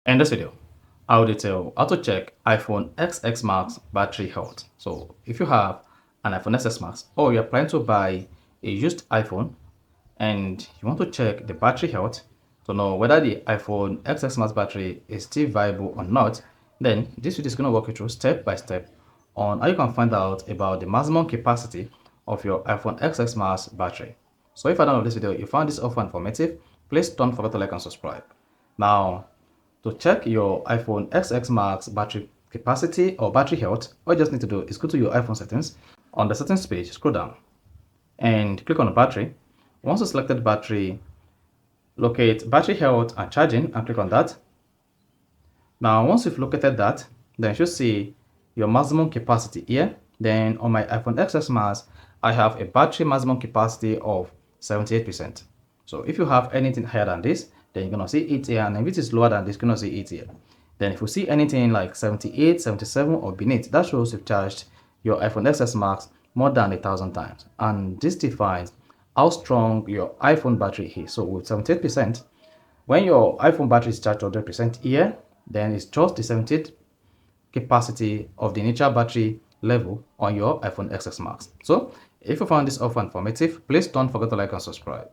In this video, I'll detail how to check iPhone XX Max battery health. So if you have an iPhone XS Max or you're planning to buy a used iPhone and you want to check the battery health to know whether the iPhone XS Max battery is still viable or not, then this video is going to walk you through step by step on how you can find out about the maximum capacity of your iPhone XS Max battery. So if at the end of this video you found this offer informative, please don't forget to like and subscribe. Now, to check your iPhone XX Max battery capacity or battery health, all you just need to do is go to your iPhone settings. On the settings page, scroll down and click on the battery. Once you selected battery, locate battery health and charging and click on that. Now, once you've located that, then you should see your maximum capacity here. Then on my iPhone XS Max, I have a battery maximum capacity of 78%. So if you have anything higher than this, then you're gonna see it here, and if it is lower than this, you're gonna see it here. Then if you see anything like 78, 77 or beneath, that shows you've charged your iPhone XS Max more than 1,000 times. And this defines how strong your iPhone battery is. So with 78%, when your iPhone battery is charged 100% here, then it's just the 78 capacity of the initial battery level on your iPhone XS Max. So if you found this offer informative, please don't forget to like and subscribe.